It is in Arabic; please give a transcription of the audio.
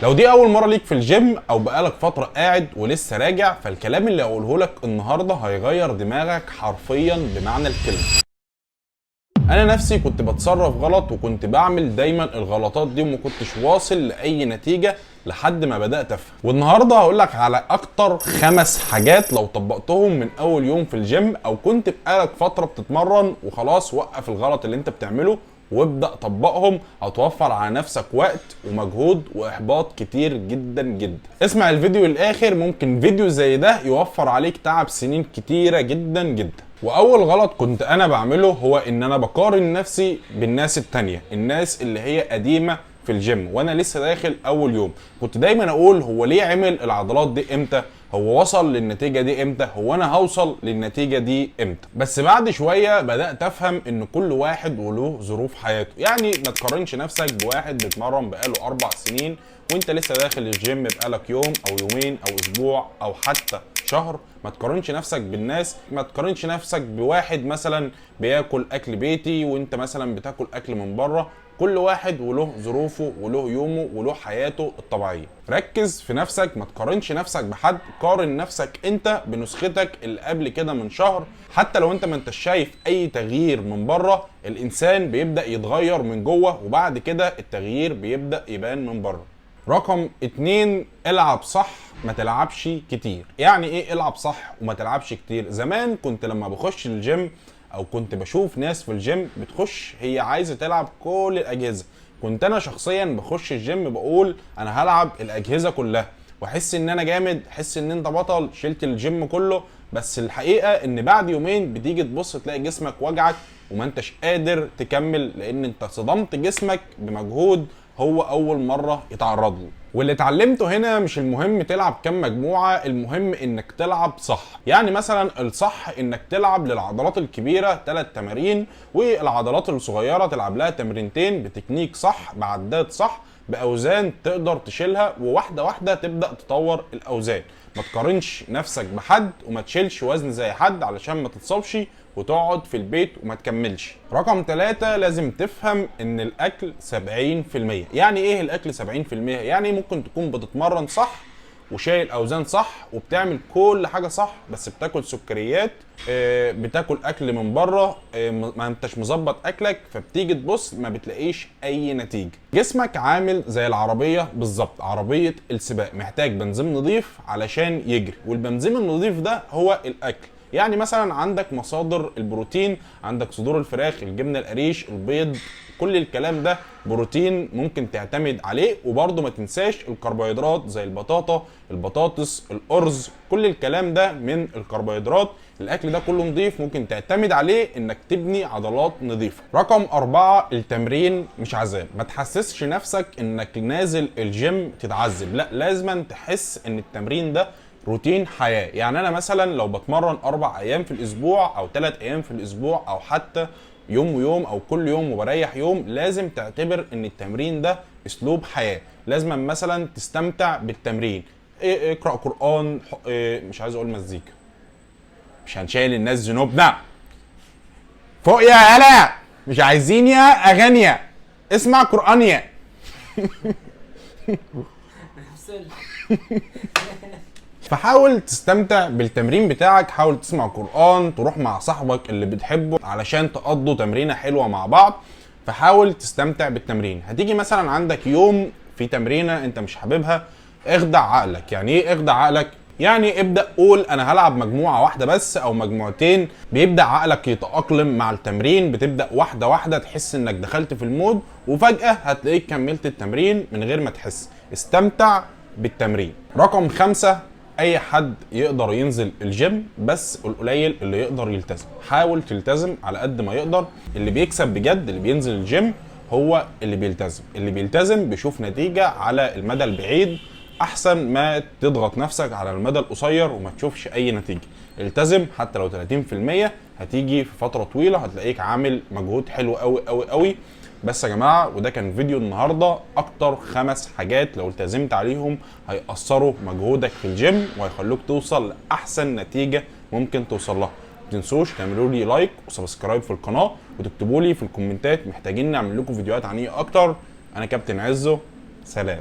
لو دي اول مره ليك في الجيم او بقالك فتره قاعد ولسه راجع، فالكلام اللي هقوله لك النهارده هيغير دماغك حرفيا بمعنى الكلمه. انا نفسي كنت بتصرف غلط وكنت بعمل دايما الغلطات دي وما كنتش واصل لاي نتيجه لحد ما بدات افهم. والنهارده هقول لك على اكتر 5 حاجات لو طبقتهم من اول يوم في الجيم، او كنت بقالك فتره بتتمرن وخلاص وقف الغلط اللي انت بتعمله وابدا طبقهم، هتوفر على نفسك وقت ومجهود واحباط كتير جدا جدا. اسمع الفيديو للاخر، ممكن فيديو زي ده يوفر عليك تعب سنين كتيره جدا جدا. واول غلط كنت انا بعمله هو ان انا بقارن نفسي بالناس التانية، الناس اللي هي قديمة في الجيم وانا لسه داخل اول يوم. كنت دايما اقول هو ليه عمل العضلات دي امتى، هو وصل للنتيجة دي امتى، هو انا هوصل للنتيجة دي امتى. بس بعد شوية بدأت افهم ان كل واحد وله ظروف حياته. يعني ما تقارنش نفسك بواحد بيتمرن بقاله 4 سنين وانت لسه داخل الجيم بقالك يوم او يومين او اسبوع او حتى شهر. ما تقارنش نفسك بالناس، ما تقارنش نفسك بواحد مثلا بياكل اكل بيتي وانت مثلا بتاكل اكل من بره. كل واحد وله ظروفه وله يومه وله حياته الطبيعيه. ركز في نفسك، ما تقارنش نفسك بحد، قارن نفسك انت بنسختك اللي قبل كده من شهر. حتى لو انت ما انتش شايف اي تغيير من بره، الانسان بيبدا يتغير من جوه وبعد كده التغيير بيبدا يبان من بره. رقم 2، العب صح ما تلعبش كتير. يعني ايه العب صح وما تلعبش كتير؟ زمان كنت لما بخش الجيم او كنت بشوف ناس في الجيم بتخش هي عايزه تلعب كل الاجهزه، كنت انا شخصيا بخش الجيم بقول انا هلعب الاجهزه كلها واحس ان انا جامد، احس ان انت بطل شلت الجيم كله. بس الحقيقه ان بعد يومين بتيجي تبص تلاقي جسمك وجعك وما انتش قادر تكمل، لان انت صدمت جسمك بمجهود هو اول مره يتعرض له. واللي اتعلمته هنا مش المهم تلعب كام مجموعه، المهم انك تلعب صح. يعني مثلا الصح انك تلعب للعضلات الكبيره 3 تمارين، والعضلات الصغيره تلعب لها تمرينتين بتكنيك صح، بعدات صح، باوزان تقدر تشيلها، وواحده واحده تبدا تطور الاوزان. ما تقارنش نفسك بحد وما تشيلش وزن زي حد علشان ما تتصابش وتقعد في البيت وما تكملش. رقم 3، لازم تفهم ان الاكل 70%. يعني ايه الاكل 70%؟ يعني ممكن تكون بتتمرن صح وشايل اوزان صح وبتعمل كل حاجه صح، بس بتاكل سكريات، بتاكل اكل من بره، ما انتش مظبط اكلك، فبتيجي تبص ما بتلاقيش اي نتيجه. جسمك عامل زي العربيه بالظبط، عربيه السباق، محتاج بنزين نظيف علشان يجري، والبنزين النظيف ده هو الاكل. يعني مثلا عندك مصادر البروتين، عندك صدور الفراخ، الجبنه القريش، البيض، كل الكلام ده بروتين ممكن تعتمد عليه. وبرضه ما تنساش الكربوهيدرات زي البطاطا، البطاطس، الارز، كل الكلام ده من الكربوهيدرات. الاكل ده كله نظيف ممكن تعتمد عليه انك تبني عضلات نظيفه. رقم 4، التمرين مش عذاب. ما تحسسش نفسك انك نازل الجيم تتعذب، لا، لازم تحس ان التمرين ده روتين حياه. يعني انا مثلا لو بتمرن 4 ايام في الاسبوع او 3 ايام في الاسبوع او حتى يوم ويوم او كل يوم وبريح يوم، لازم تعتبر ان التمرين ده اسلوب حياه. لازم مثلا تستمتع بالتمرين، اقرا قران، مش عايز اقول مزيكا، مش هنشيل الناس ذنوبنا فوق يا هلا، مش عايزين يا اغانيا، اسمع قرانيا. فحاول تستمتع بالتمرين بتاعك، حاول تسمع قرآن، تروح مع صاحبك اللي بتحبه علشان تقضوا تمرينة حلوة مع بعض. فحاول تستمتع بالتمرين. هتيجي مثلا عندك يوم في تمرينة انت مش حاببها، اخدع عقلك. يعني ايه اخدع عقلك؟ يعني ابدأ قول انا هلعب مجموعة واحدة بس او مجموعتين. بيبدأ عقلك يتأقلم مع التمرين، بتبدأ واحدة واحدة تحس انك دخلت في المود، وفجأة هتلاقيك كملت التمرين من غير ما تحس. استمتع بالتمرين. رقم 5، اي حد يقدر ينزل الجيم بس القليل اللي يقدر يلتزم. حاول تلتزم على قد ما يقدر. اللي بيكسب بجد اللي بينزل الجيم هو اللي بيلتزم. اللي بيلتزم بيشوف نتيجة على المدى البعيد احسن ما تضغط نفسك على المدى القصير وما تشوفش اي نتيجة. التزم حتى لو 30%، هتيجي في فترة طويلة هتلاقيك عامل مجهود حلو قوي قوي قوي. بس يا جماعه، وده كان فيديو النهارده، اكتر 5 حاجات لو التزمت عليهم هيأثروا مجهودك في الجيم وهيخلوك توصل لاحسن نتيجه ممكن توصل لها. ما تنسوش تعملوا لي لايك وسبسكرايب في القناه، وتكتبوا لي في الكومنتات محتاجين نعمل لكم فيديوهات عن ايه اكتر. انا كابتن عزو، سلام.